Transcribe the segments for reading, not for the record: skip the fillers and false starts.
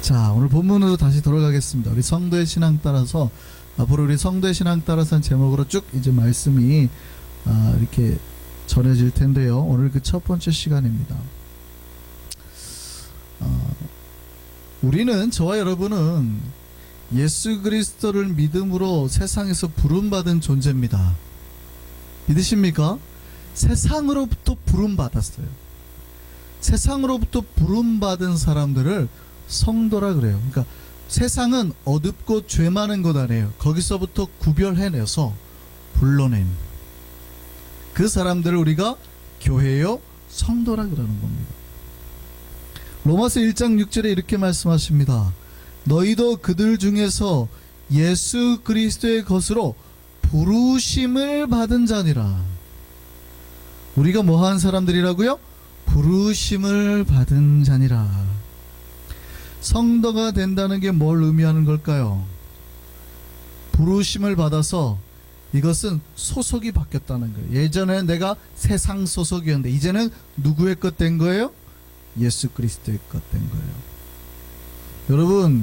자, 오늘 본문으로 다시 돌아가겠습니다. 우리 성도의 신앙 따라서 앞으로 우리 성도의 신앙 따라서 한 제목으로 쭉 이제 말씀이 이렇게 전해질 텐데요. 오늘 그 첫 번째 시간입니다. 우리는, 저와 여러분은 예수 그리스도를 믿음으로 세상에서 부름받은 존재입니다. 믿으십니까? 세상으로부터 부름받았어요. 세상으로부터 부름받은 사람들을 성도라 그래요. 그러니까 세상은 어둡고 죄 많은 곳 아니에요. 거기서부터 구별해내서 불러낸 그 사람들을 우리가 교회요 성도라 그러는 겁니다. 로마서 1장 6절에 이렇게 말씀하십니다. 너희도 그들 중에서 예수 그리스도의 것으로 부르심을 받은 자니라. 우리가 뭐한 사람들이라고요? 부르심을 받은 자니라. 성도가 된다는 게 뭘 의미하는 걸까요? 부르심을 받아서 이것은 소속이 바뀌었다는 거예요. 예전에 내가 세상 소속이었는데 이제는 누구의 것 된 거예요? 예수 그리스도의 것 된 거예요.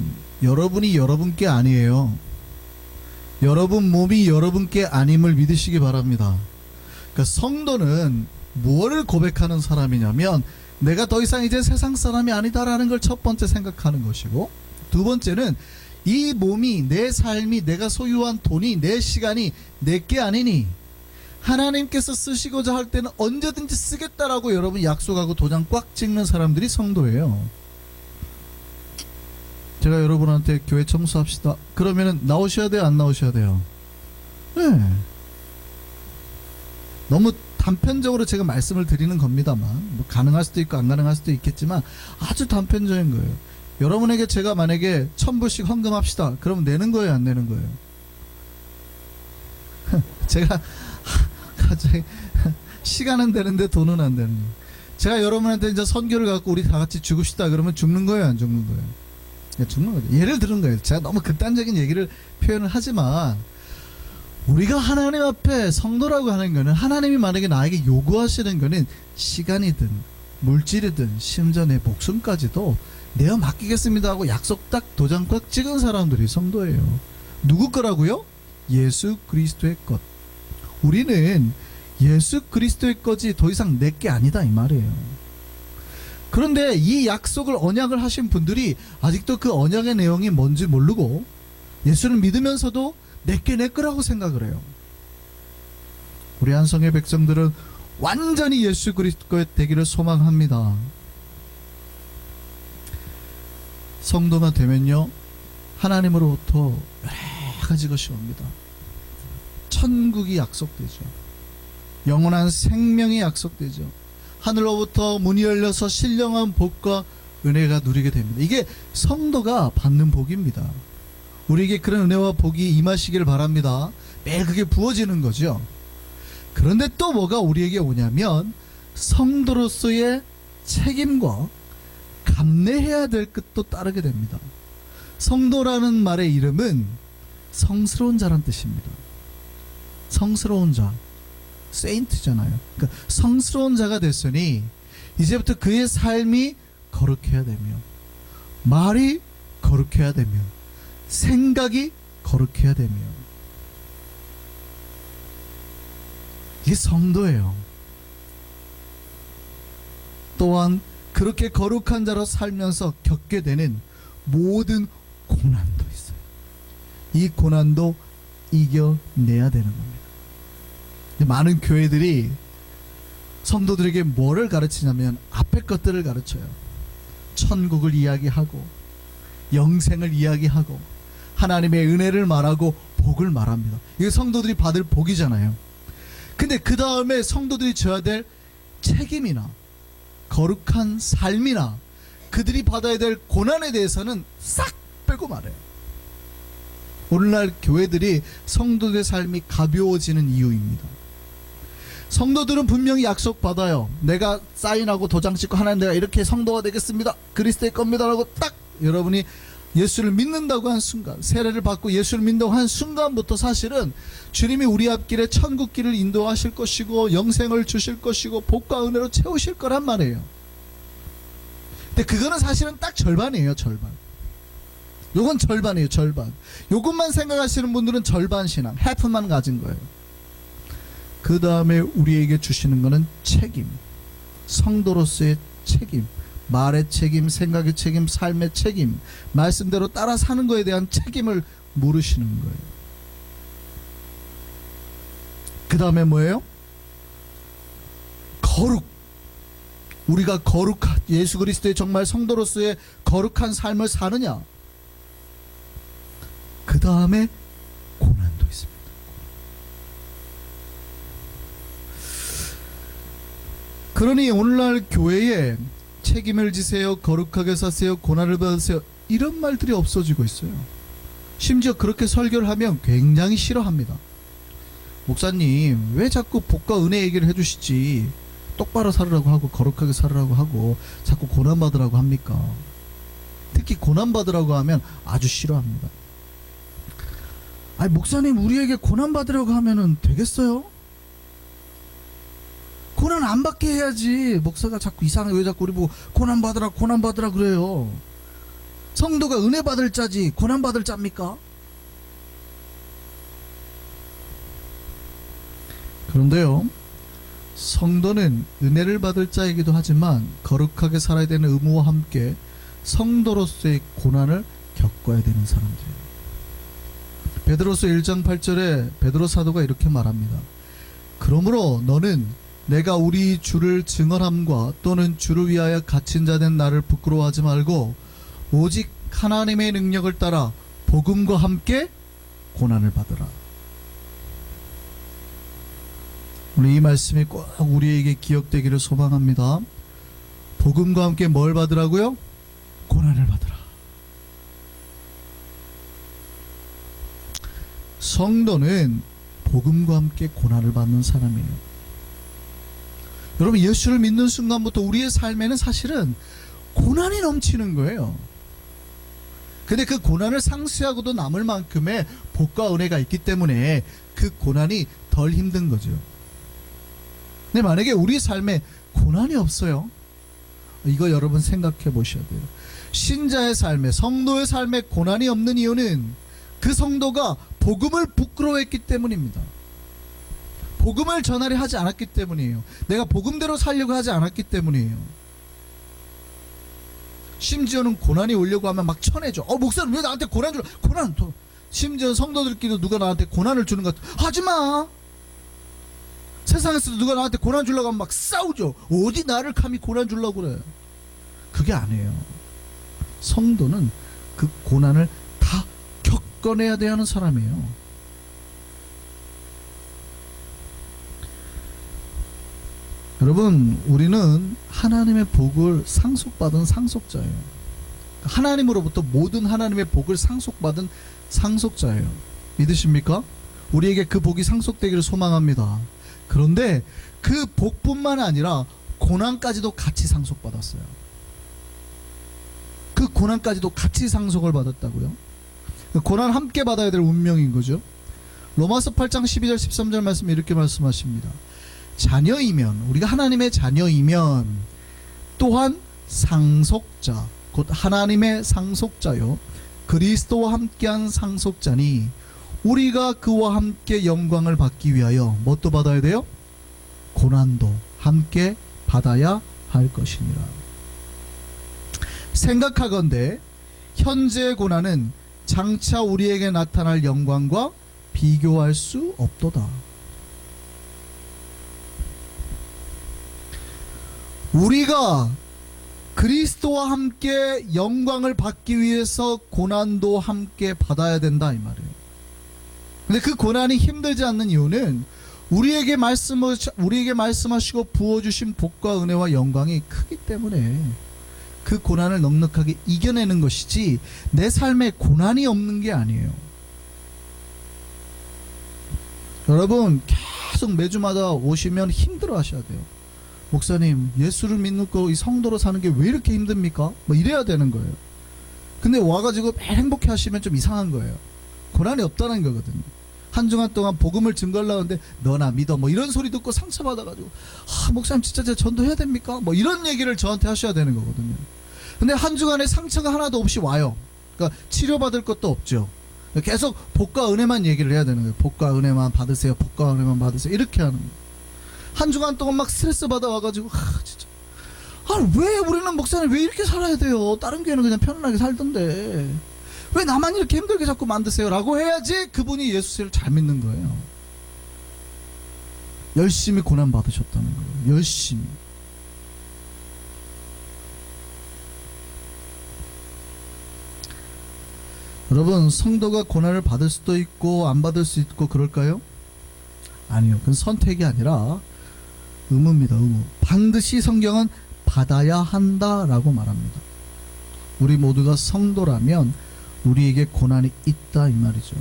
여러분이 여러분께 아니에요. 여러분 몸이 여러분께 아님을 믿으시기 바랍니다. 그러니까 성도는 무엇을 고백하는 사람이냐면 내가 더 이상 이제 세상 사람이 아니다라는 걸 첫 번째 생각하는 것이고, 두 번째는 이 몸이, 내 삶이, 내가 소유한 돈이, 내 시간이 내게 아니니 하나님께서 쓰시고자 할 때는 언제든지 쓰겠다라고 여러분 약속하고 도장 꽉 찍는 사람들이 성도예요. 제가 여러분한테 교회 청소합시다 그러면은 나오셔야 돼요, 안 나오셔야 돼요? 네. 너무 단편적으로 제가 말씀을 드리는 겁니다만, 뭐 가능할 수도 있고 안 가능할 수도 있겠지만 아주 단편적인 거예요. 여러분에게 제가 만약에 1000불씩 헌금합시다 그러면 내는 거예요, 안 내는 거예요? 제가 갑자기 시간은 되는데 돈은 안 되는 거예요. 제가 여러분한테 이제 선교를 갖고 우리 다 같이 죽읍시다 그러면 죽는 거예요, 안 죽는 거예요? 죽는 거죠. 예를 들은 거예요. 제가 너무 극단적인 얘기를 표현을 하지만, 우리가 하나님 앞에 성도라고 하는 거는, 하나님이 만약에 나에게 요구하시는 거는 시간이든 물질이든 심지어 내 목숨까지도 내가 맡기겠습니다 하고 약속 딱 도장 꽉 찍은 사람들이 성도예요. 누구 거라고요? 예수 그리스도의 것. 우리는 예수 그리스도의 것이 더 이상 내 게 아니다 이 말이에요. 그런데 이 약속을, 언약을 하신 분들이 아직도 그 언약의 내용이 뭔지 모르고 예수를 믿으면서도 내게 내 거라고 생각을 해요. 우리 한성의 백성들은 완전히 예수 그리스도의 되기를 소망합니다. 성도가 되면요 하나님으로부터 여러 가지 것이 옵니다. 천국이 약속되죠. 영원한 생명이 약속되죠. 하늘로부터 문이 열려서 신령한 복과 은혜가 누리게 됩니다. 이게 성도가 받는 복입니다. 우리에게 그런 은혜와 복이 임하시기를 바랍니다. 매일 그게 부어지는 거죠. 그런데 또 뭐가 우리에게 오냐면 성도로서의 책임과 감내해야 될 것도 따르게 됩니다. 성도라는 말의 이름은 성스러운 자란 뜻입니다. 성스러운 자, 세인트잖아요. 그러니까 성스러운 자가 됐으니 이제부터 그의 삶이 거룩해야 되며, 말이 거룩해야 되며, 생각이 거룩해야 되며, 이게 성도예요. 또한 그렇게 거룩한 자로 살면서 겪게 되는 모든 고난도 있어요. 이 고난도 이겨내야 되는 겁니다. 많은 교회들이 성도들에게 뭐를 가르치냐면 앞에 것들을 가르쳐요. 천국을 이야기하고 영생을 이야기하고 하나님의 은혜를 말하고 복을 말합니다. 이게 성도들이 받을 복이잖아요. 근데 그 다음에 성도들이 져야 될 책임이나 거룩한 삶이나 그들이 받아야 될 고난에 대해서는 싹 빼고 말해요. 오늘날 교회들이 성도들의 삶이 가벼워지는 이유입니다. 성도들은 분명히 약속받아요. 내가 사인하고 도장 찍고 하나님 내가 이렇게 성도가 되겠습니다, 그리스도의 겁니다 라고 딱 여러분이 예수를 믿는다고 한 순간, 세례를 받고 예수를 믿는다고 한 순간부터 사실은 주님이 우리 앞길에 천국길을 인도하실 것이고 영생을 주실 것이고 복과 은혜로 채우실 거란 말이에요. 근데 그거는 사실은 딱 절반이에요, 절반. 요건 절반이에요. 절반. 요것만 생각하시는 분들은 절반 신앙, half만 가진 거예요. 그 다음에 우리에게 주시는 거는 책임, 성도로서의 책임, 말의 책임, 생각의 책임, 삶의 책임, 말씀대로 따라 사는 거에 대한 책임을 물으시는 거예요. 그 다음에 뭐예요? 거룩. 우리가 거룩한 예수 그리스도의 정말 성도로서의 거룩한 삶을 사느냐. 그 다음에 고난도 있습니다. 그러니 오늘날 교회에 책임을 지세요, 거룩하게 사세요, 고난을 받으세요, 이런 말들이 없어지고 있어요. 심지어 그렇게 설교를 하면 굉장히 싫어합니다. 목사님 왜 자꾸 복과 은혜 얘기를 해주시지, 똑바로 살으라고 하고 거룩하게 살으라고 하고 자꾸 고난받으라고 합니까? 특히 고난받으라고 하면 아주 싫어합니다. 아니 목사님 우리에게 고난받으라고 하면은 되겠어요? 고난 안 받게 해야지. 목사가 자꾸 이상해. 왜 자꾸 우리 보고 고난받으라 그래요? 성도가 은혜 받을 자지 고난받을 자입니까? 그런데요, 성도는 은혜를 받을 자이기도 하지만 거룩하게 살아야 되는 의무와 함께 성도로서의 고난을 겪어야 되는 사람들이에요. 베드로서 1장 8절에 베드로 사도가 이렇게 말합니다. 그러므로 너는 내가 우리 주를 증언함과 또는 주를 위하여 갇힌 자 된 나를 부끄러워하지 말고 오직 하나님의 능력을 따라 복음과 함께 고난을 받으라. 오늘 이 말씀이 꼭 우리에게 기억되기를 소망합니다. 복음과 함께 뭘 받으라고요? 고난을 받으라. 성도는 복음과 함께 고난을 받는 사람이에요. 여러분, 예수를 믿는 순간부터 우리의 삶에는 사실은 고난이 넘치는 거예요. 근데 그 고난을 상쇄하고도 남을 만큼의 복과 은혜가 있기 때문에 그 고난이 덜 힘든 거죠. 근데 만약에 우리 삶에 고난이 없어요, 이거 여러분 생각해 보셔야 돼요. 신자의 삶에, 성도의 삶에 고난이 없는 이유는 그 성도가 복음을 부끄러워했기 때문입니다. 복음을 전하려 하지 않았기 때문이에요. 내가 복음대로 살려고 하지 않았기 때문이에요. 심지어는 고난이 오려고 하면 막 쳐내죠. 목사님 왜 나한테 고난 줄? 고난 또 심지어 성도들끼리도 누가 나한테 고난을 주는 것 같아. 하지마. 세상에서도 누가 나한테 고난 주려고 하면 막 싸우죠. 어디 나를 감히 고난 주려고 그래. 그게 아니에요. 성도는 그 고난을 다 겪어내야 돼야 하는 사람이에요. 여러분, 우리는 하나님의 복을 상속받은 상속자예요. 하나님으로부터 모든 하나님의 복을 상속받은 상속자예요. 믿으십니까? 우리에게 그 복이 상속되기를 소망합니다. 그런데 그 복뿐만 아니라 고난까지도 같이 상속받았어요. 그 고난까지도 같이 상속을 받았다고요. 고난 함께 받아야 될 운명인 거죠. 로마서 8장 12절 13절 말씀에 이렇게 말씀하십니다. 자녀이면, 우리가 하나님의 자녀이면 또한 상속자, 곧 하나님의 상속자요 그리스도와 함께한 상속자니 우리가 그와 함께 영광을 받기 위하여 뭣도 받아야 돼요? 고난도 함께 받아야 할 것이니라. 생각하건대 현재의 고난은 장차 우리에게 나타날 영광과 비교할 수 없도다. 우리가 그리스도와 함께 영광을 받기 위해서 고난도 함께 받아야 된다 이 말이에요. 근데 그 고난이 힘들지 않는 이유는 우리에게 말씀하시고 부어주신 복과 은혜와 영광이 크기 때문에 그 고난을 넉넉하게 이겨내는 것이지 내 삶에 고난이 없는 게 아니에요. 여러분, 계속 매주마다 오시면 힘들어 하셔야 돼요. 목사님, 예수를 믿는 거 이 성도로 사는 게 왜 이렇게 힘듭니까? 뭐 이래야 되는 거예요. 근데 와가지고 매일 행복해 하시면 좀 이상한 거예요. 고난이 없다는 거거든요. 한 주간 동안 복음을 증거하려고 하는데 너나 믿어 뭐 이런 소리 듣고 상처받아가지고 목사님 진짜 제가 전도해야 됩니까? 뭐 이런 얘기를 저한테 하셔야 되는 거거든요. 근데 한 주간에 상처가 하나도 없이 와요. 그러니까 치료받을 것도 없죠. 계속 복과 은혜만 얘기를 해야 되는 거예요. 복과 은혜만 받으세요. 복과 은혜만 받으세요. 이렇게 하는 거예요. 한 주간 동안 막 스트레스 받아와가지고 진짜 왜 우리는 목사님 왜 이렇게 살아야 돼요? 다른 교회는 그냥 편안하게 살던데 왜 나만 이렇게 힘들게 자꾸 만드세요? 라고 해야지 그분이 예수를 잘 믿는 거예요. 열심히 고난 받으셨다는 거예요. 열심히. 여러분, 성도가 고난을 받을 수도 있고 안 받을 수 있고 그럴까요? 아니요. 그건 선택이 아니라 의무입니다. 의무. 반드시 성경은 받아야 한다라고 말합니다. 우리 모두가 성도라면 우리에게 고난이 있다 이 말이죠.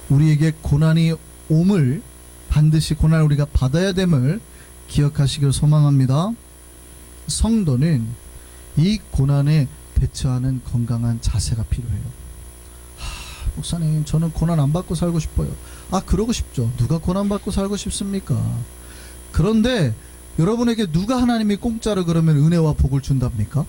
우리에게 고난이 옴을, 반드시 고난을 우리가 받아야 됨을 기억하시길 소망합니다. 성도는 이 고난에 대처하는 건강한 자세가 필요해요. 목사님, 저는 고난 안 받고 살고 싶어요. 그러고 싶죠. 누가 고난 받고 살고 싶습니까? 그런데 여러분에게 누가 하나님이 공짜로 그러면 은혜와 복을 준답니까?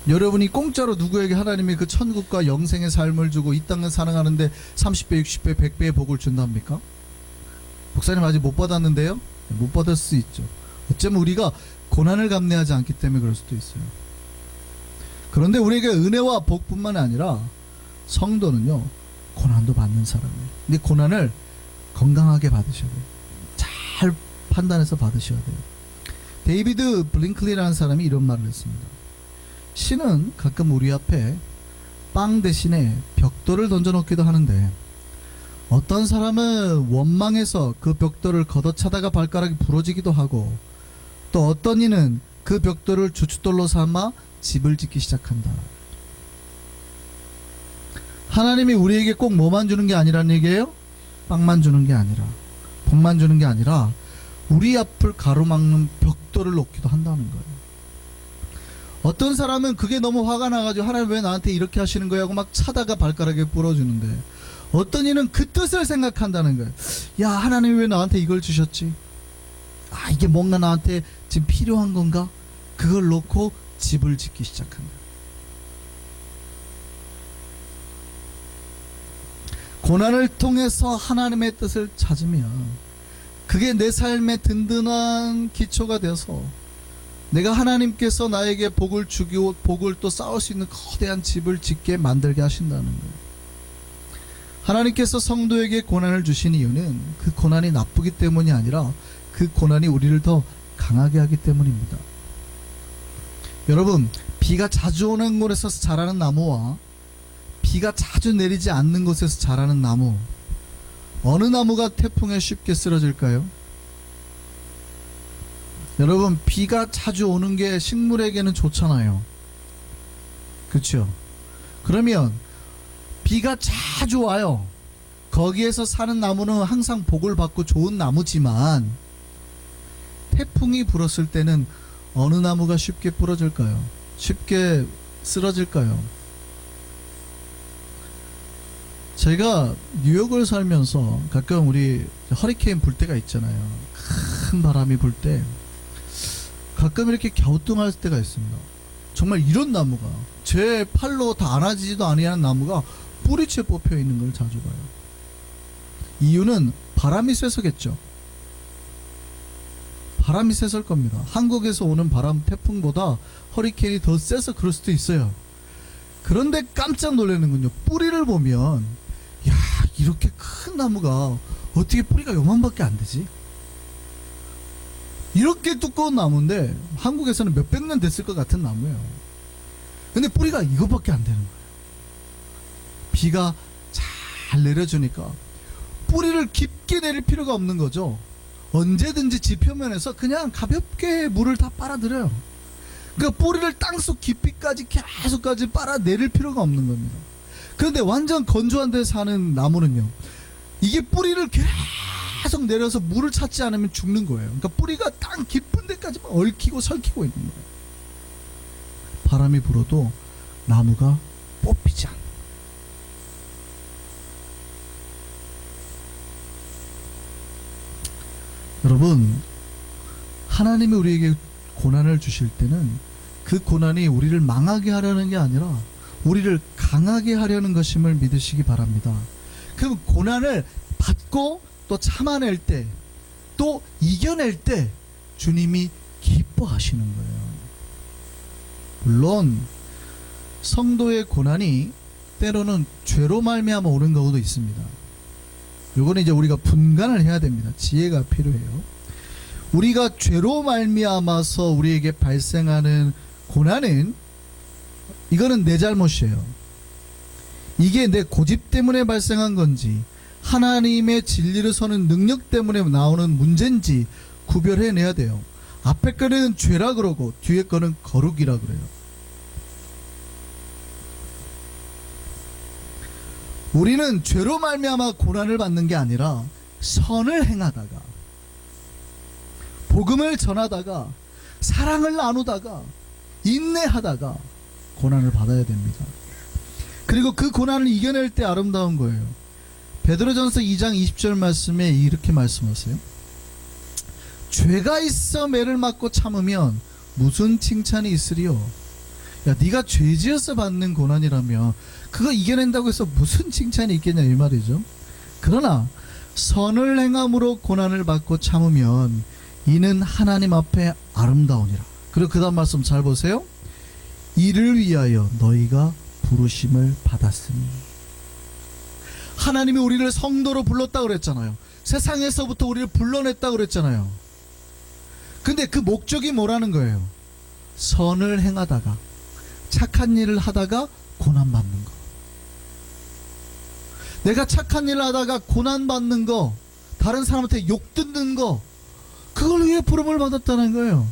여러분이 공짜로 누구에게 하나님이 그 천국과 영생의 삶을 주고 이 땅을 살아가는데 30배, 60배, 100배의 복을 준답니까? 목사님 아직 못 받았는데요? 못 받을 수 있죠. 어쩌면 우리가 고난을 감내하지 않기 때문에 그럴 수도 있어요. 그런데 우리에게 은혜와 복뿐만 아니라 성도는요, 고난도 받는 사람이에요. 근데 고난을 건강하게 받으셔야 돼요. 잘 판단해서 받으셔야 돼요. 데이비드 블링클리라는 사람이 이런 말을 했습니다. 신은 가끔 우리 앞에 빵 대신에 벽돌을 던져놓기도 하는데 어떤 사람은 원망해서 그 벽돌을 걷어차다가 발가락이 부러지기도 하고 또 어떤 이는 그 벽돌을 주춧돌로 삼아 집을 짓기 시작한다. 하나님이 우리에게 꼭 뭐만 주는 게 아니라는 얘기예요? 빵만 주는 게 아니라, 복만 주는 게 아니라 우리 앞을 가로막는 벽돌을 놓기도 한다는 거예요. 어떤 사람은 그게 너무 화가 나가지고 하나님 왜 나한테 이렇게 하시는 거야 하고 막 차다가 발가락에 부러지는데 어떤 이는 그 뜻을 생각한다는 거예요. 야, 하나님이 왜 나한테 이걸 주셨지? 이게 뭔가 나한테 지금 필요한 건가? 그걸 놓고 집을 짓기 시작한다. 고난을 통해서 하나님의 뜻을 찾으면 그게 내 삶의 든든한 기초가 되어서 내가 하나님께서 나에게 복을 주고 복을 또 쌓을 수 있는 거대한 집을 짓게 만들게 하신다는 거예요. 하나님께서 성도에게 고난을 주신 이유는 그 고난이 나쁘기 때문이 아니라 그 고난이 우리를 더 강하게 하기 때문입니다. 여러분, 비가 자주 오는 곳에서 자라는 나무와 비가 자주 내리지 않는 곳에서 자라는 나무, 어느 나무가 태풍에 쉽게 쓰러질까요? 여러분, 비가 자주 오는 게 식물에게는 좋잖아요. 그렇죠? 그러면 비가 자주 와요. 거기에서 사는 나무는 항상 복을 받고 좋은 나무지만 태풍이 불었을 때는 어느 나무가 쉽게 부러질까요? 쉽게 쓰러질까요? 제가 뉴욕을 살면서 가끔 우리 허리케인 불 때가 있잖아요. 큰 바람이 불 때 가끔 이렇게 갸우뚱할 때가 있습니다. 정말 이런 나무가 제 팔로 다 안아지지도 아니하는 나무가 뿌리채 뽑혀 있는 걸 자주 봐요. 이유는 바람이 세서겠죠. 바람이 세서일 겁니다. 한국에서 오는 바람, 태풍보다 허리케인이 더 세서 그럴 수도 있어요. 그런데 깜짝 놀라는군요. 뿌리를 보면, 야, 이렇게 큰 나무가 어떻게 뿌리가 요만밖에 안 되지? 이렇게 두꺼운 나무인데 한국에서는 몇백 년 됐을 것 같은 나무예요. 근데 뿌리가 이것밖에 안 되는 거예요. 비가 잘 내려주니까 뿌리를 깊게 내릴 필요가 없는 거죠. 언제든지 지표면에서 그냥 가볍게 물을 다 빨아들여요. 그러니까 뿌리를 땅속 깊이까지 계속까지 빨아내릴 필요가 없는 겁니다. 그런데 완전 건조한 데 사는 나무는요, 이게 뿌리를 계속 내려서 물을 찾지 않으면 죽는 거예요. 그러니까 뿌리가 땅 깊은 데까지만 얽히고 설키고 있는 거예요. 바람이 불어도 나무가 뽑히지 않는 거예요. 여러분, 하나님이 우리에게 고난을 주실 때는 그 고난이 우리를 망하게 하려는 게 아니라 우리를 강하게 하려는 것임을 믿으시기 바랍니다. 그 고난을 받고 또 참아낼 때, 또 이겨낼 때 주님이 기뻐하시는 거예요. 물론 성도의 고난이 때로는 죄로 말미암아 오는 경우도 있습니다. 요거는 이제 우리가 분간을 해야 됩니다. 지혜가 필요해요. 우리가 죄로 말미암아서 우리에게 발생하는 고난은, 이거는 내 잘못이에요. 이게 내 고집 때문에 발생한 건지 하나님의 진리를 서는 능력 때문에 나오는 문제인지 구별해내야 돼요. 앞에 거는 죄라 그러고 뒤에 거는 거룩이라 그래요. 우리는 죄로 말미암아 고난을 받는 게 아니라 선을 행하다가, 복음을 전하다가, 사랑을 나누다가, 인내하다가 고난을 받아야 됩니다. 그리고 그 고난을 이겨낼 때 아름다운 거예요. 베드로전서 2장 20절 말씀에 이렇게 말씀하세요. 죄가 있어 매를 맞고 참으면 무슨 칭찬이 있으리요. 야, 네가 죄지어서 받는 고난이라면 그거 이겨낸다고 해서 무슨 칭찬이 있겠냐 이 말이죠. 그러나 선을 행함으로 고난을 받고 참으면 이는 하나님 앞에 아름다우니라. 그리고 그 다음 말씀 잘 보세요. 이를 위하여 너희가 부르심을 받았으니. 하나님이 우리를 성도로 불렀다고 그랬잖아요. 세상에서부터 우리를 불러냈다고 그랬잖아요. 근데 그 목적이 뭐라는 거예요? 선을 행하다가, 착한 일을 하다가 고난받는 거. 내가 착한 일을 하다가 고난받는 거, 다른 사람한테 욕 듣는 거, 그걸 위해 부름을 받았다는 거예요.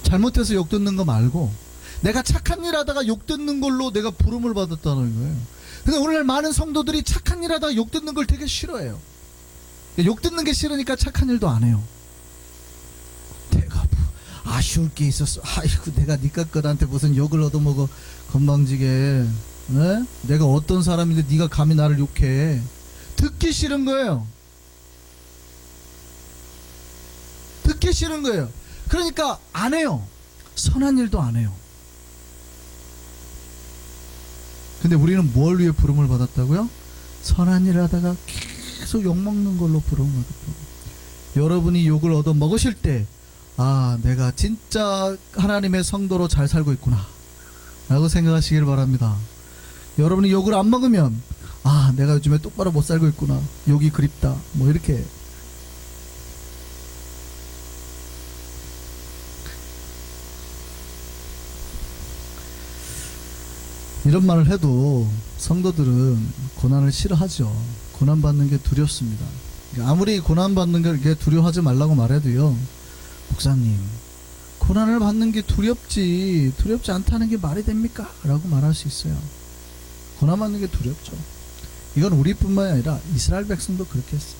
잘못해서 욕 듣는 거 말고 내가 착한 일 하다가 욕 듣는 걸로 내가 부름을 받았다는 거예요. 근데 오늘날 많은 성도들이 착한 일 하다가 욕 듣는 걸 되게 싫어해요. 욕 듣는 게 싫으니까 착한 일도 안 해요. 내가 아쉬울 게 있었어. 아이고, 내가 니까 것한테 무슨 욕을 얻어먹어. 건방지게. 네? 내가 어떤 사람인데 네가 감히 나를 욕해. 듣기 싫은 거예요. 듣기 싫은 거예요. 그러니까 안 해요. 선한 일도 안 해요. 근데 우리는 뭘 위해 부름을 받았다고요? 선한 일을 하다가 계속 욕먹는 걸로 부름을 받았다고. 여러분이 욕을 얻어 먹으실 때, 아, 내가 진짜 하나님의 성도로 잘 살고 있구나 라고 생각하시길 바랍니다. 여러분이 욕을 안 먹으면, 아, 내가 요즘에 똑바로 못 살고 있구나, 욕이 그립다, 뭐 이렇게. 이런 말을 해도 성도들은 고난을 싫어하죠. 고난받는 게 두렵습니다. 아무리 고난받는 게 두려워하지 말라고 말해도요, 목사님, 고난을 받는 게 두렵지 않다는 게 말이 됩니까? 라고 말할 수 있어요. 고난받는 게 두렵죠. 이건 우리뿐만이 아니라 이스라엘 백성도 그렇게 했어요.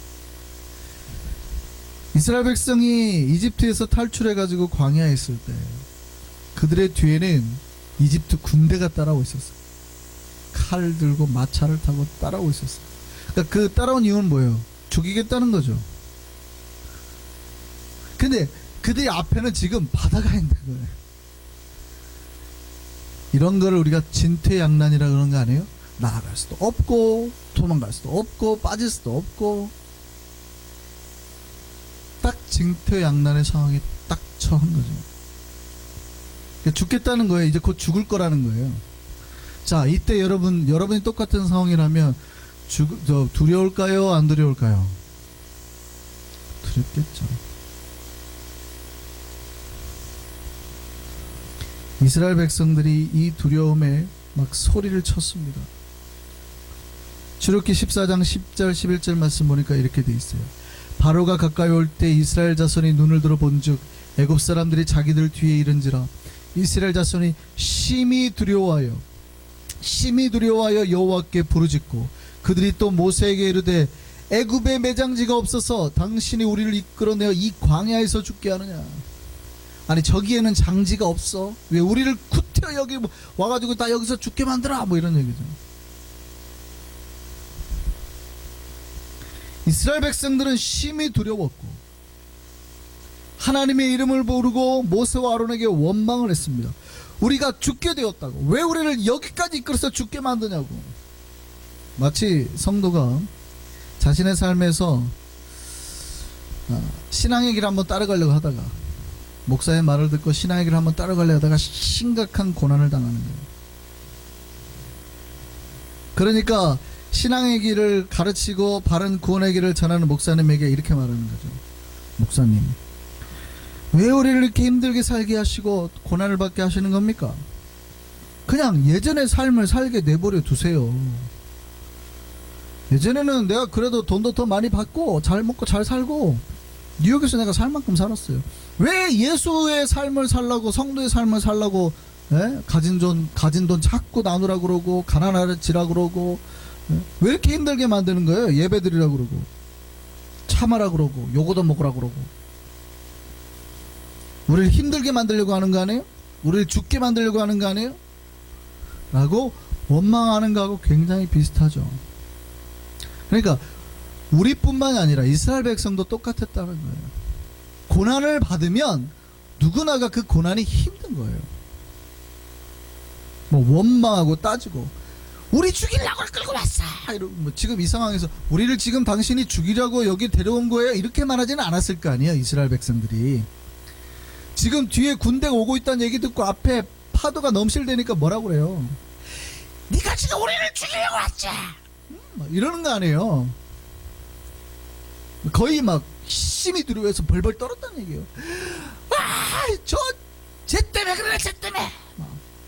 이스라엘 백성이 이집트에서 탈출해가지고 광야에 있을 때 그들의 뒤에는 이집트 군대가 따라오고 있었어요. 칼 들고 마차를 타고 따라오고 있었어요. 그러니까 그 따라온 이유는 뭐예요? 죽이겠다는 거죠. 근데 그들 앞에는 지금 바다가 있는 거예요. 이런 거를 우리가 진퇴양난이라 그러는 거 아니에요? 나아갈 수도 없고 도망갈 수도 없고 빠질 수도 없고, 딱 진퇴양난의 상황에 딱 처한 거죠. 죽겠다는 거예요. 이제 곧 죽을 거라는 거예요. 자, 이때 여러분이 똑같은 상황이라면 두려울까요? 안 두려울까요? 두렵겠죠. 이스라엘 백성들이 이 두려움에 막 소리를 쳤습니다. 출애굽기 14장 10절 11절 말씀 보니까 이렇게 돼 있어요. 바로가 가까이 올 때 이스라엘 자손이 눈을 들어 본즉 애굽 사람들이 자기들 뒤에 이른지라. 이스라엘 자손이 심히 두려워하여 여호와께 부르짖고 그들이 또 모세에게 이르되 애굽에 매장지가 없어서 당신이 우리를 이끌어내어 이 광야에서 죽게 하느냐. 아니, 저기에는 장지가 없어, 왜 우리를 구태여 여기 와가지고 나 여기서 죽게 만들어, 뭐 이런 얘기죠. 이스라엘 백성들은 심히 두려웠고 하나님의 이름을 부르고 모세와 아론에게 원망을 했습니다. 우리가 죽게 되었다고, 왜 우리를 여기까지 이끌어서 죽게 만드냐고. 마치 성도가 자신의 삶에서 신앙의 길을 한번 따라가려고 하다가, 목사의 말을 듣고 신앙의 길을 한번 따라가려고 하다가 심각한 고난을 당하는 거예요. 그러니까 신앙의 길을 가르치고 바른 구원의 길을 전하는 목사님에게 이렇게 말하는 거죠. 목사님, 왜 우리를 이렇게 힘들게 살게 하시고 고난을 받게 하시는 겁니까? 그냥 예전의 삶을 살게 내버려 두세요. 예전에는 내가 그래도 돈도 더 많이 받고 잘 먹고 잘 살고 뉴욕에서 내가 살 만큼 살았어요. 왜 예수의 삶을 살라고, 성도의 삶을 살라고, 가진 돈 자꾸 나누라 그러고 가난하지라 그러고, 왜 이렇게 힘들게 만드는 거예요? 예배 드리라 그러고 참아라 그러고 요거도 먹으라 그러고. 우리를 힘들게 만들려고 하는 거 아니에요? 우리를 죽게 만들려고 하는 거 아니에요? 라고 원망하는 거하고 굉장히 비슷하죠. 그러니까 우리뿐만이 아니라 이스라엘 백성도 똑같았다는 거예요. 고난을 받으면 누구나가 그 고난이 힘든 거예요. 뭐 원망하고 따지고, 우리 죽이려고 끌고 왔어, 뭐 지금 이 상황에서 우리를 지금 당신이 죽이려고 여기 데려온 거예요, 이렇게 말하지는 않았을 거 아니에요. 이스라엘 백성들이 지금 뒤에 군대가 오고 있다는 얘기 듣고 앞에 파도가 넘실대니까 뭐라고 그래요? 네가 지금 우리를 죽이려고 왔지, 이러는 거 아니에요. 거의 막 심히 두려워해서 벌벌 떨었다는 얘기예요. 쟤 때문에 그래, 쟤 때문에,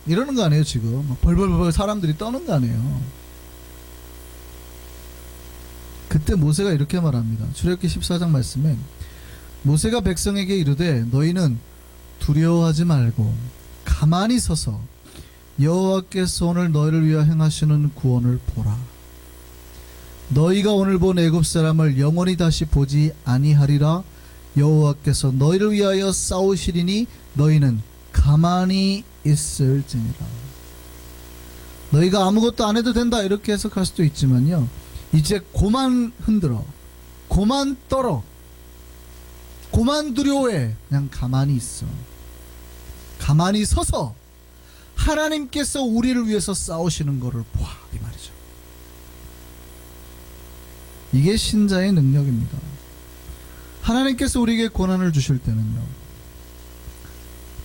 이러는 거 아니에요. 지금 벌벌벌 사람들이 떠는 거 아니에요. 그때 모세가 이렇게 말합니다. 출애굽기 14장 말씀에 모세가 백성에게 이르되 너희는 두려워하지 말고 가만히 서서 여호와께서 오늘 너희를 위하여 행하시는 구원을 보라. 너희가 오늘 본 애굽 사람을 영원히 다시 보지 아니하리라. 여호와께서 너희를 위하여 싸우시리니 너희는 가만히 있을지니라. 너희가 아무것도 안 해도 된다, 이렇게 해석할 수도 있지만요, 이제 고만 흔들어, 고만 떨어, 고만 두려워해. 그냥 가만히 있어. 가만히 서서 하나님께서 우리를 위해서 싸우시는 것을 봐, 이 말이죠. 이게 신자의 능력입니다. 하나님께서 우리에게 고난을 주실 때는요,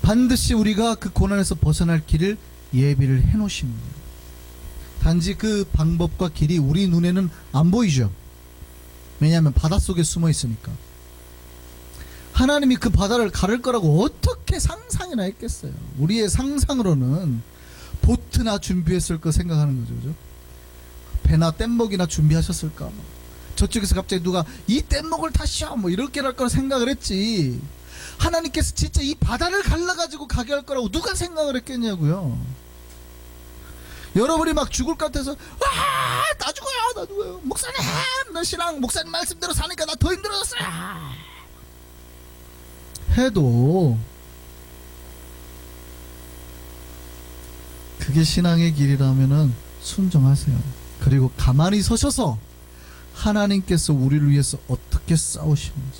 반드시 우리가 그 고난에서 벗어날 길을 예비를 해놓으시는 거예요. 단지 그 방법과 길이 우리 눈에는 안 보이죠. 왜냐하면 바닷속에 숨어 있으니까. 하나님이 그 바다를 가를 거라고 어떻게 상상이나 했겠어요. 우리의 상상으로는 보트나 준비했을 거 생각하는 거죠, 그죠? 배나 뗏목이나 준비하셨을까? 저쪽에서 갑자기 누가 이 뗏목을 타시오, 뭐 이렇게 할 거라 생각을 했지, 하나님께서 진짜 이 바다를 갈라가지고 가게 할 거라고 누가 생각을 했겠냐고요. 여러분이 막 죽을 것 같아서 나 죽어요 목사님, 나 신앙 목사님 말씀대로 사니까 나 더 힘들어졌어요 해도 그게 신앙의 길이라면은 순종하세요. 그리고 가만히 서셔서 하나님께서 우리를 위해서 어떻게 싸우시는지,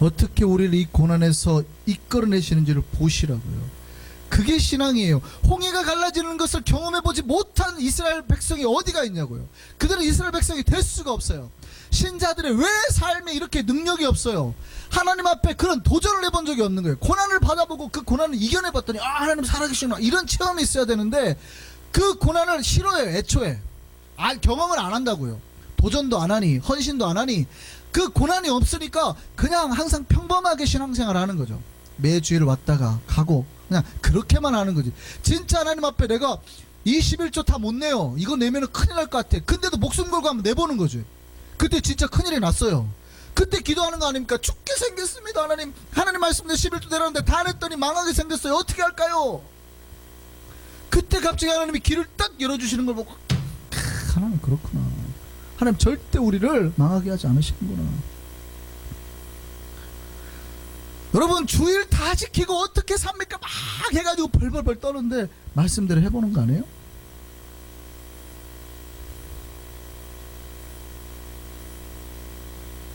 어떻게 우리를 이 고난에서 이끌어내시는지를 보시라고요. 그게 신앙이에요. 홍해가 갈라지는 것을 경험해보지 못한 이스라엘 백성이 어디가 있냐고요. 그들은 이스라엘 백성이 될 수가 없어요. 신자들의 왜 삶에 이렇게 능력이 없어요? 하나님 앞에 그런 도전을 해본 적이 없는 거예요. 고난을 받아보고 그 고난을 이겨내봤더니 하나님 살아계시구나, 이런 체험이 있어야 되는데 그 고난을 싫어해요. 애초에 경험을 안 한다고요. 도전도 안 하니 헌신도 안 하니 그 고난이 없으니까 그냥 항상 평범하게 신앙생활 하는 거죠. 매주일 왔다가 가고 그냥 그렇게만 하는 거지. 진짜 하나님 앞에 내가 21조 다 못 내요, 이거 내면은 큰일 날 것 같아. 근데도 목숨 걸고 한번 내보는 거지. 그때 진짜 큰일이 났어요. 그때 기도하는 거 아닙니까? 죽게 생겼습니다 하나님, 하나님 말씀대로 11조 내라는데 다 냈더니 망하게 생겼어요, 어떻게 할까요? 그때 갑자기 하나님이 길을 딱 열어주시는 걸 보고 하나님 그렇구나, 하나님 절대 우리를 망하게 하지 않으시는구나. 여러분 주일 다 지키고 어떻게 삽니까? 막 해가지고 벌벌벌 떠는데 말씀대로 해보는 거 아니에요?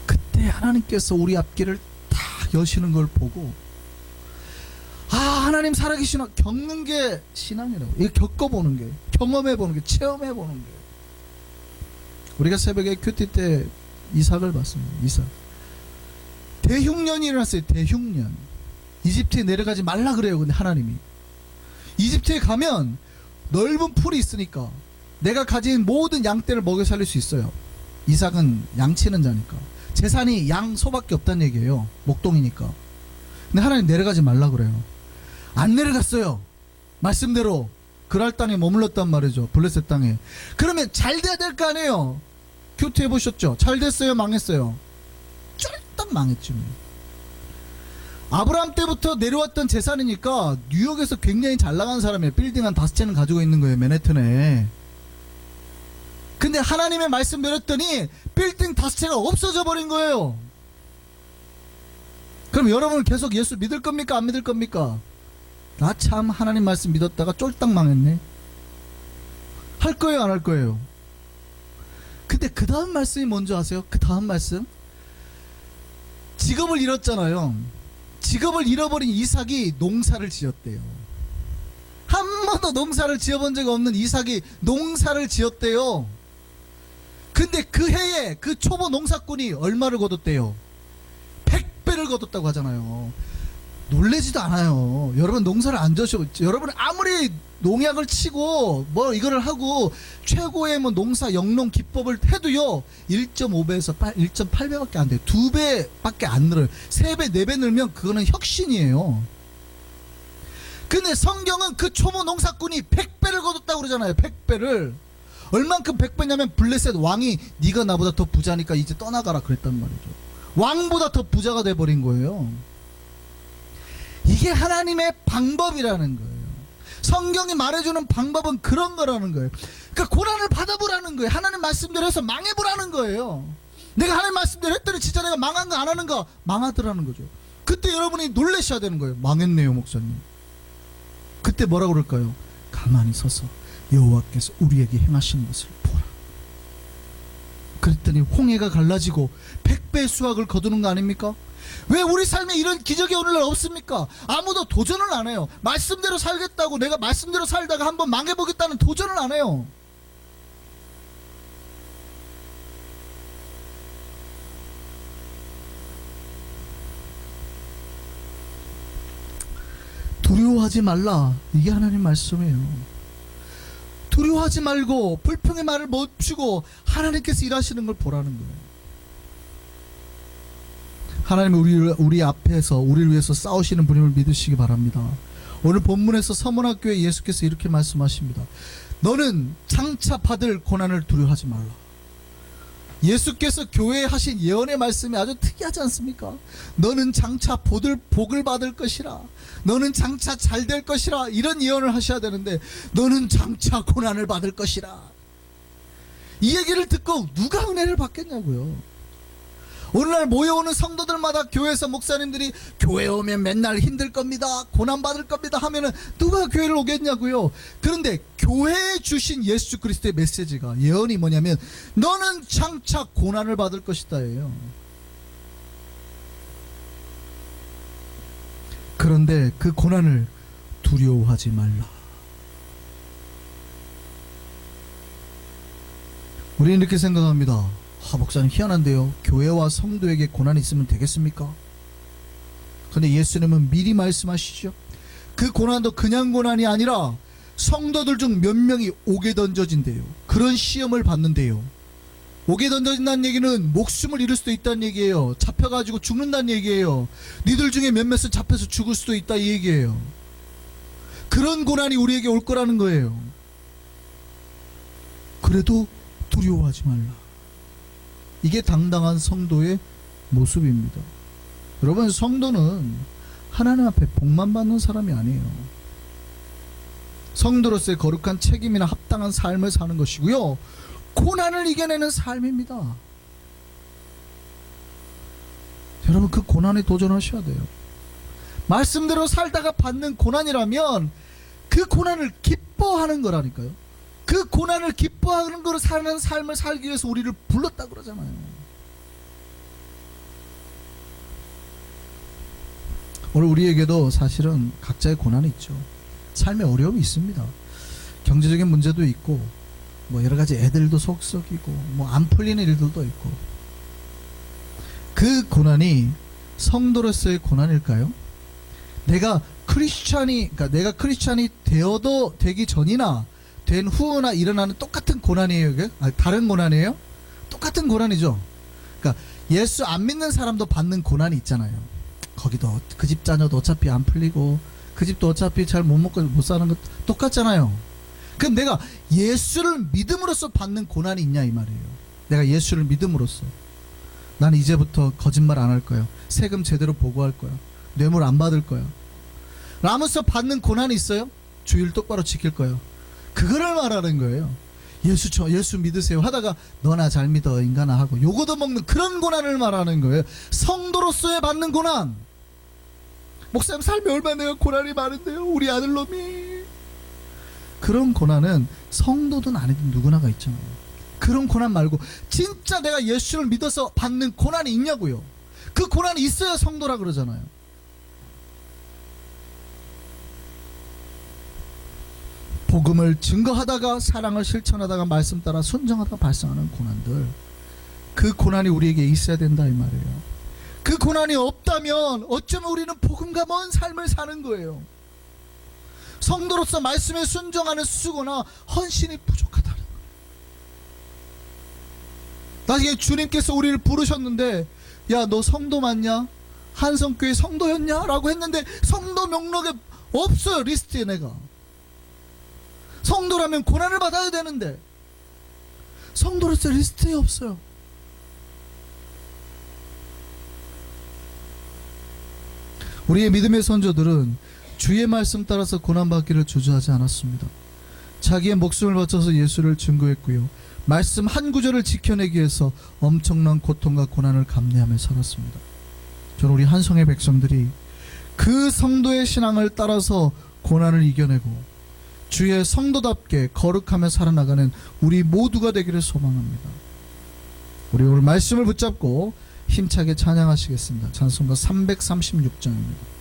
그때 하나님께서 우리 앞길을 딱 여시는 걸 보고 아, 하나님 살아계시나 겪는 게 신앙이라고. 이거 겪어보는 게, 경험해보는 게, 체험해보는 게. 우리가 새벽에 큐티 때 이삭을 봤습니다. 이삭. 대흉년이 일어났어요. 대흉년. 이집트에 내려가지 말라 그래요. 근데 하나님이 이집트에 가면 넓은 풀이 있으니까 내가 가진 모든 양떼를 먹여 살릴 수 있어요. 이삭은 양치는 자니까 재산이 양 소밖에 없다는 얘기예요. 목동이니까. 근데 하나님 내려가지 말라 그래요. 안 내려갔어요. 말씀대로 그랄 땅에 머물렀단 말이죠. 블레셋 땅에. 그러면 잘 돼야 될 거 아니에요. 큐티 해보셨죠? 잘 됐어요? 망했어요? 쫄딱 망했죠. 아브라함 때부터 내려왔던 재산이니까 뉴욕에서 굉장히 잘 나가는 사람이에요. 빌딩 한 5채는 가지고 있는 거예요. 맨해튼에. 근데 하나님의 말씀 내렸더니 빌딩 5채가 없어져 버린 거예요. 그럼 여러분은 계속 예수 믿을 겁니까? 안 믿을 겁니까? 나 참 하나님 말씀 믿었다가 쫄딱 망했네. 할 거예요? 안 할 거예요? 근데 그 다음 말씀이 뭔지 아세요? 그 다음 말씀? 직업을 잃었잖아요. 직업을 잃어버린 이삭이 농사를 지었대요. 한 번도 농사를 지어본 적 없는 이삭이 농사를 지었대요. 근데 그 해에 그 초보 농사꾼이 얼마를 거뒀대요? 100배를 거뒀다고 하잖아요. 놀래지도 않아요. 여러분 농사를 안 지으셔. 여러분 아무리 농약을 치고 뭐 이거를 하고 최고의 뭐 농사 영농 기법을 해도요 1.5배에서 1.8배밖에 안 돼요. 2배밖에 안 늘어요. 3배 4배 늘면 그거는 혁신이에요. 근데 성경은 그 초보 농사꾼이 100배를 거뒀다고 그러잖아요. 100배를. 얼만큼 100배냐면 블레셋 왕이 네가 나보다 더 부자니까 이제 떠나가라 그랬단 말이죠. 왕보다 더 부자가 돼버린 거예요. 이게 하나님의 방법이라는 거예요. 성경이 말해주는 방법은 그런 거라는 거예요. 그러니까 고난을 받아보라는 거예요. 하나님 말씀대로 해서 망해보라는 거예요. 내가 하나님 말씀대로 했더니 진짜 내가 망한 거 안 하는가? 망하더라는 거죠. 그때 여러분이 놀라셔야 되는 거예요. 망했네요 목사님. 그때 뭐라고 그럴까요? 가만히 서서 여호와께서 우리에게 행하신 것을 보라. 그랬더니 홍해가 갈라지고 100배의 수확을 거두는 거 아닙니까? 왜 우리 삶에 이런 기적이 오늘날 없습니까? 아무도 도전을 안 해요. 말씀대로 살겠다고 내가 말씀대로 살다가 한번 망해보겠다는 도전을 안 해요. 두려워하지 말라. 이게 하나님 말씀이에요. 두려워하지 말고 불평의 말을 멈추고 하나님께서 일하시는 걸 보라는 거예요. 하나님은 우리 앞에서 우리를 위해서 싸우시는 분임을 믿으시기 바랍니다. 오늘 본문에서 서문학교에 예수께서 이렇게 말씀하십니다. 너는 장차 받을 고난을 두려워하지 말라. 예수께서 교회에 하신 예언의 말씀이 아주 특이하지 않습니까? 너는 장차 복을 받을 것이라. 너는 장차 잘 될 것이라. 이런 예언을 하셔야 되는데 너는 장차 고난을 받을 것이라. 이 얘기를 듣고 누가 은혜를 받겠냐고요. 오늘날 모여오는 성도들마다 교회에서 목사님들이 교회 오면 맨날 힘들 겁니다, 고난 받을 겁니다 하면은 누가 교회를 오겠냐고요. 그런데 교회에 주신 예수 그리스도의 메시지가 예언이 뭐냐면 너는 장차 고난을 받을 것이다 예요. 그런데 그 고난을 두려워하지 말라. 우리는 이렇게 생각합니다. 목사님 희한한데요. 교회와 성도에게 고난이 있으면 되겠습니까? 그런데 예수님은 미리 말씀하시죠. 그 고난도 그냥 고난이 아니라 성도들 중 몇 명이 옥에 던져진대요. 그런 시험을 받는데요. 옥에 던져진다는 얘기는 목숨을 잃을 수도 있다는 얘기예요. 잡혀가지고 죽는다는 얘기예요. 니들 중에 몇몇은 잡혀서 죽을 수도 있다 이 얘기예요. 그런 고난이 우리에게 올 거라는 거예요. 그래도 두려워하지 말라. 이게 당당한 성도의 모습입니다. 여러분, 성도는 하나님 앞에 복만 받는 사람이 아니에요. 성도로서의 거룩한 책임이나 합당한 삶을 사는 것이고요, 고난을 이겨내는 삶입니다. 여러분, 그 고난에 도전하셔야 돼요. 말씀대로 살다가 받는 고난이라면 그 고난을 기뻐하는 거라니까요. 그 고난을 기뻐하는 거로 사는 삶을 살기 위해서 우리를 불렀다 그러잖아요. 오늘 우리에게도 사실은 각자의 고난이 있죠. 삶의 어려움이 있습니다. 경제적인 문제도 있고 뭐 여러 가지 애들도 속 썩이고 뭐 안 풀리는 일들도 있고, 그 고난이 성도로서의 고난일까요? 내가 크리스찬이 되어도 되기 전이나 된 후나 일어나는 똑같은 고난이에요. 이게? 다른 고난이에요? 똑같은 고난이죠. 그러니까 예수 안 믿는 사람도 받는 고난이 있잖아요. 거기도 그 집 자녀도 어차피 안 풀리고 그 집도 어차피 잘 못 먹고 못 사는 것 똑같잖아요. 그럼 내가 예수를 믿음으로써 받는 고난이 있냐 이 말이에요. 내가 예수를 믿음으로써 나는 이제부터 거짓말 안 할 거야. 세금 제대로 보고할 거야. 뇌물 안 받을 거야. 라면서 받는 고난이 있어요? 주일 똑바로 지킬 거예요. 그거를 말하는 거예요. 예수 믿으세요 하다가 너나 잘 믿어 인간아 하고 요거도 먹는 그런 고난을 말하는 거예요. 성도로서의 받는 고난. 목사님 삶이 얼마나 내가 고난이 많은데요 우리 아들놈이. 그런 고난은 성도든 아니든 누구나가 있잖아요. 그런 고난 말고 진짜 내가 예수를 믿어서 받는 고난이 있냐고요. 그 고난이 있어야 성도라 그러잖아요. 복음을 증거하다가 사랑을 실천하다가 말씀 따라 순종하다가 발생하는 고난들, 그 고난이 우리에게 있어야 된다 이 말이에요. 그 고난이 없다면 어쩌면 우리는 복음과 먼 삶을 사는 거예요. 성도로서 말씀에 순종하는 수고나 헌신이 부족하다는 거예요. 나중에 주님께서 우리를 부르셨는데 야 너 성도 맞냐? 한성교회 성도였냐? 라고 했는데 성도 명록에 없어요. 리스트에. 내가 성도라면 고난을 받아야 되는데 성도로서 리스트에 없어요. 우리의 믿음의 선조들은 주의 말씀 따라서 고난받기를 주저하지 않았습니다. 자기의 목숨을 바쳐서 예수를 증거했고요. 말씀 한 구절을 지켜내기 위해서 엄청난 고통과 고난을 감내하며 살았습니다. 저는 우리 한성의 백성들이 그 성도의 신앙을 따라서 고난을 이겨내고 주의 성도답게 거룩하며 살아나가는 우리 모두가 되기를 소망합니다. 우리 오늘 말씀을 붙잡고 힘차게 찬양하시겠습니다. 찬송가 336장입니다.